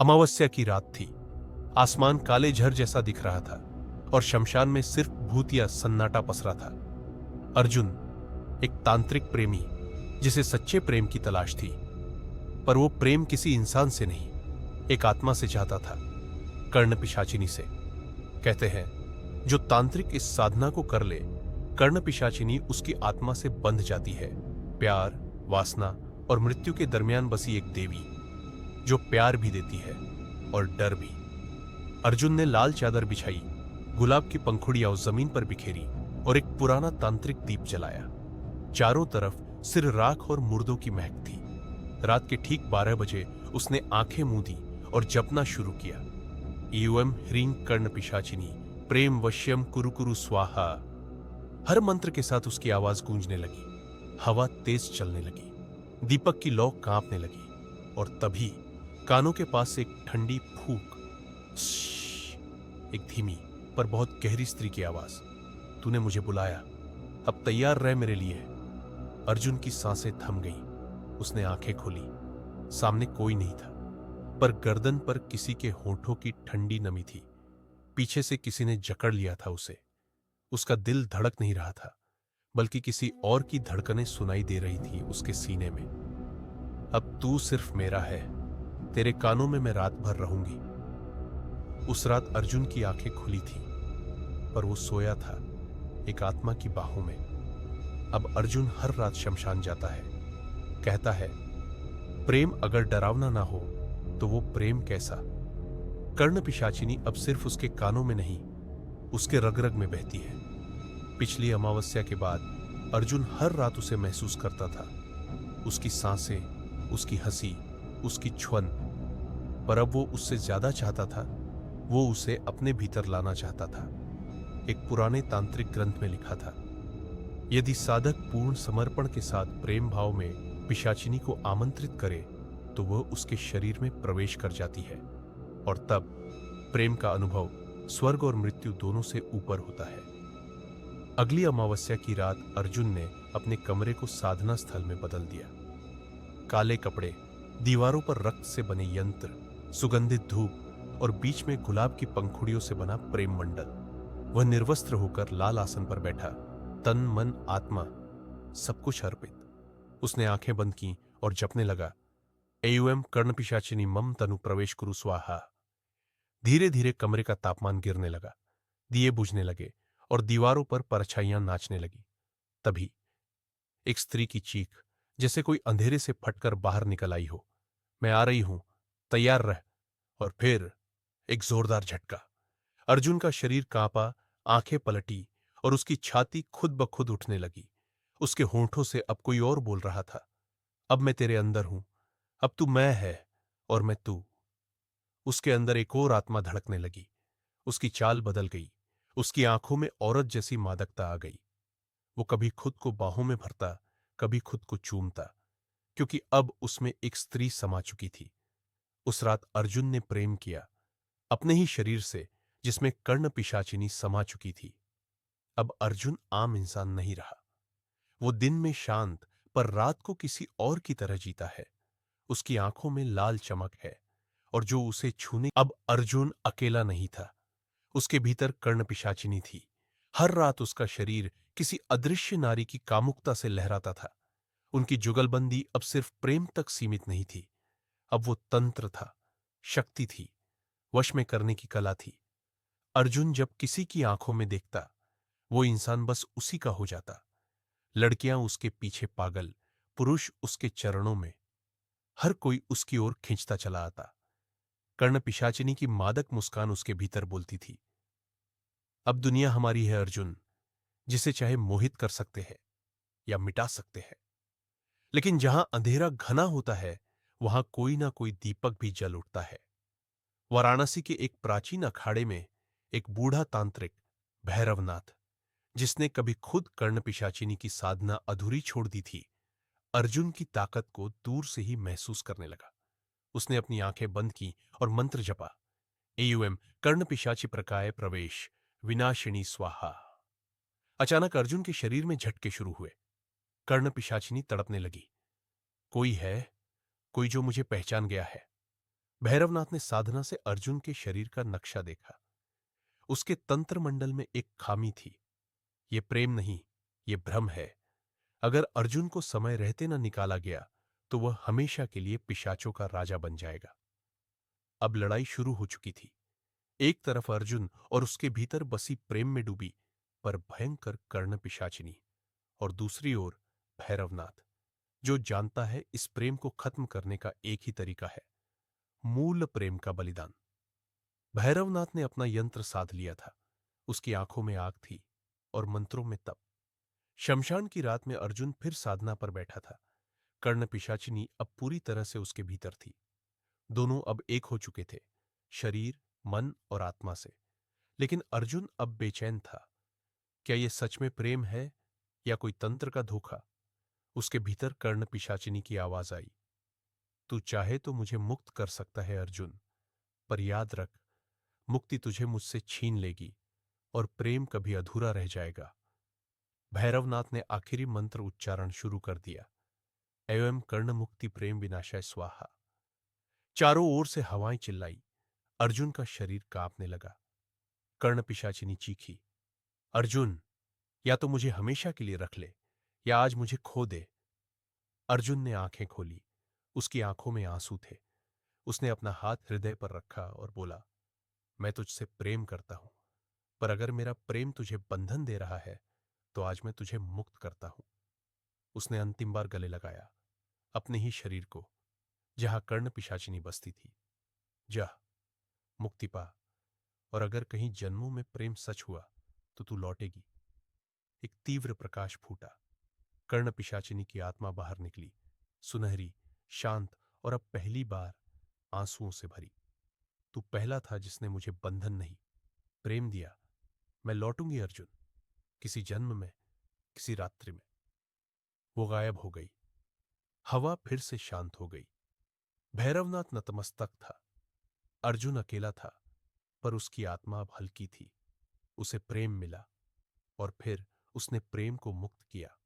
अमावस्या की रात थी। आसमान काले झर जैसा दिख रहा था और शमशान में सिर्फ भूतिया सन्नाटा पसरा था। अर्जुन एक तांत्रिक प्रेमी जिसे सच्चे प्रेम की तलाश थी, पर वो प्रेम किसी इंसान से नहीं, एक आत्मा से चाहता था, कर्ण पिशाचिनी से। कहते हैं जो तांत्रिक इस साधना को कर ले, कर्ण पिशाचिनी उसकी आत्मा से बंध जाती है। प्यार, वासना और मृत्यु के दरमियान बसी एक देवी जो प्यार भी देती है और डर भी। अर्जुन ने लाल चादर बिछाई, गुलाब की पंखुड़ियां उस जमीन पर बिखेरी और एक पुराना तांत्रिक दीप जलाया। चारों तरफ सिर्फ राख और मुर्दों की महक थी। रात के ठीक 12 बजे उसने आंखें मूंदी और जपना शुरू किया। ईवम ह्रीं कर्ण पिशाचिनी प्रेम वश्यम कुरु कुरु स्वाहा। हर मंत्र के साथ उसकी आवाज गूंजने लगी। हवा तेज चलने लगी, दीपक की लौ कांपने लगी और तभी कानों के पास से एक ठंडी फूंक, एक धीमी पर बहुत गहरी स्त्री की आवाज, तूने मुझे बुलाया, अब तैयार रह मेरे लिए। अर्जुन की सांसें थम गईं। उसने आंखें खोली। सामने कोई नहीं था, पर गर्दन पर किसी के होठों की ठंडी नमी थी। पीछे से किसी ने जकड़ लिया था उसे। उसका दिल धड़क नहीं रहा था, बल्कि किसी और की धड़कनें सुनाई दे रही थी उसके सीने में। अब तू सिर्फ मेरा है, तेरे कानों में मैं रात भर रहूंगी। उस रात अर्जुन की आंखें खुली थी, पर वो सोया था एक आत्मा की बाहों में। अब अर्जुन हर रात शमशान जाता है। कहता है, प्रेम अगर डरावना ना हो तो वो प्रेम कैसा। कर्ण पिशाचिनी अब सिर्फ उसके कानों में नहीं, उसके रग-रग में बहती है। पिछली अमावस्या के बाद अर्जुन हर रात उसे महसूस करता था, उसकी सांसें, उसकी हंसी, उसकी छुअन। पर अब वो उससे ज्यादा चाहता था, वो उसे अपने भीतर लाना चाहता था। एक पुराने तांत्रिक ग्रंथ में लिखा था, यदि साधक पूर्ण समर्पण के साथ प्रेम भाव में पिशाचिनी को आमंत्रित करे तो वह उसके शरीर में प्रवेश कर जाती है और तब प्रेम का अनुभव स्वर्ग और मृत्यु दोनों से ऊपर होता है। अगली अमावस्या की रात अर्जुन ने अपने कमरे को साधना स्थल में बदल दिया। काले कपड़े, दीवारों पर रक्त से बने यंत्र, सुगंधित धूप और बीच में गुलाब की पंखुड़ियों से बना प्रेम मंडल। वह निर्वस्त्र होकर लाल आसन पर बैठा, तन मन आत्मा सब कुछ अर्पित। उसने आंखें बंद की और जपने लगा, एयुएम कर्ण पिशाचिनी मम तनु प्रवेश कुरु स्वाहा। धीरे धीरे कमरे का तापमान गिरने लगा, दिए बुझने लगे और दीवारों पर परछाइयां नाचने लगी। तभी एक स्त्री की चीख, जैसे कोई अंधेरे से फटकर बाहर निकल आई हो, मैं आ रही हूं, तैयार रह। और फिर एक जोरदार झटका। अर्जुन का शरीर कांपा, आंखें पलटी और उसकी छाती खुद ब खुद उठने लगी। उसके होंठों से अब कोई और बोल रहा था, अब मैं तेरे अंदर हूं, अब तू मैं है और मैं तू। उसके अंदर एक और आत्मा धड़कने लगी। उसकी चाल बदल गई, उसकी आंखों में औरत जैसी मादकता आ गई। वो कभी खुद को बाहों में भरता, कभी खुद को चूमता, क्योंकि अब उसमें एक स्त्री समा चुकी थी। उस रात अर्जुन ने प्रेम किया, अपने ही शरीर से जिसमें कर्ण पिशाचिनी समा चुकी थी। अब अर्जुन आम इंसान नहीं रहा। वो दिन में शांत, पर रात को किसी और की तरह जीता है। उसकी आंखों में लाल चमक है और जो उसे छूने। अब अर्जुन अकेला नहीं था, उसके भीतर कर्ण पिशाचिनी थी। हर रात उसका शरीर किसी अदृश्य नारी की कामुकता से लहराता था। उनकी जुगलबंदी अब सिर्फ प्रेम तक सीमित नहीं थी, अब वो तंत्र था, शक्ति थी, वश में करने की कला थी। अर्जुन जब किसी की आंखों में देखता, वो इंसान बस उसी का हो जाता। लड़कियां उसके पीछे पागल, पुरुष उसके चरणों में, हर कोई उसकी ओर खींचता चला आता। कर्ण पिशाचिनी की मादक मुस्कान उसके भीतर बोलती थी, अब दुनिया हमारी है अर्जुन, जिसे चाहे मोहित कर सकते हैं या मिटा सकते हैं। लेकिन जहां अंधेरा घना होता है, वहां कोई ना कोई दीपक भी जल उठता है। वाराणसी के एक प्राचीन अखाड़े में एक बूढ़ा तांत्रिक, भैरवनाथ, जिसने कभी खुद कर्ण पिशाचिनी की साधना अधूरी छोड़ दी थी, अर्जुन की ताकत को दूर से ही महसूस करने लगा। उसने अपनी आंखें बंद की और मंत्र जपा, एयुएम कर्ण पिशाची प्रकाय प्रवेश विनाशिनी स्वाहा। अचानक अर्जुन के शरीर में झटके शुरू हुए। कर्ण पिशाचिनी तड़पने लगी, कोई है, कोई जो मुझे पहचान गया है। भैरवनाथ ने साधना से अर्जुन के शरीर का नक्शा देखा। उसके तंत्र मंडल में एक खामी थी। ये प्रेम नहीं, ये भ्रम है। अगर अर्जुन को समय रहते न निकाला गया तो वह हमेशा के लिए पिशाचों का राजा बन जाएगा। अब लड़ाई शुरू हो चुकी थी। एक तरफ अर्जुन और उसके भीतर बसी प्रेम में डूबी पर भयंकर कर्ण पिशाचिनी, और दूसरी ओर भैरवनाथ, जो जानता है इस प्रेम को खत्म करने का एक ही तरीका है, मूल प्रेम का बलिदान। भैरवनाथ ने अपना यंत्र साध लिया था। उसकी आंखों में आग थी और मंत्रों में तप। शमशान की रात में अर्जुन फिर साधना पर बैठा था। कर्ण पिशाचिनी अब पूरी तरह से उसके भीतर थी। दोनों अब एक हो चुके थे, शरीर, मन और आत्मा से। लेकिन अर्जुन अब बेचैन था। क्या यह सच में प्रेम है या कोई तंत्र का धोखा? उसके भीतर कर्ण पिशाचिनी की आवाज आई, तू चाहे तो मुझे मुक्त कर सकता है अर्जुन, पर याद रख, मुक्ति तुझे मुझसे छीन लेगी और प्रेम कभी अधूरा रह जाएगा। भैरवनाथ ने आखिरी मंत्र उच्चारण शुरू कर दिया, एवं कर्ण मुक्ति प्रेम विनाशय स्वाहा। चारों ओर से हवाएं चिल्लाई। अर्जुन का शरीर कांपने लगा। कर्ण पिशाचिनी चीखी, अर्जुन, या तो मुझे हमेशा के लिए रख ले या आज मुझे खो दे। अर्जुन ने आंखें खोली। उसकी आंखों में आंसू थे। उसने अपना हाथ हृदय पर रखा और बोला, मैं तुझसे प्रेम करता हूं, पर अगर मेरा प्रेम तुझे बंधन दे रहा है तो आज मैं तुझे मुक्त करता हूं। उसने अंतिम बार गले लगाया अपने ही शरीर को, जहां कर्ण पिशाचिनी बसती थी। जा, मुक्ति पा, और अगर कहीं जन्मों में प्रेम सच हुआ तो तू लौटेगी। एक तीव्र प्रकाश फूटा। कर्ण पिशाचिनी की आत्मा बाहर निकली, सुनहरी, शांत और अब पहली बार आंसुओं से भरी। तू पहला था जिसने मुझे बंधन नहीं, प्रेम दिया। मैं लौटूंगी अर्जुन, किसी जन्म में, किसी रात्रि में। वो गायब हो गई। हवा फिर से शांत हो गई। भैरवनाथ नतमस्तक था। अर्जुन अकेला था, पर उसकी आत्मा अब हल्की थी। उसे प्रेम मिला और फिर उसने प्रेम को मुक्त किया।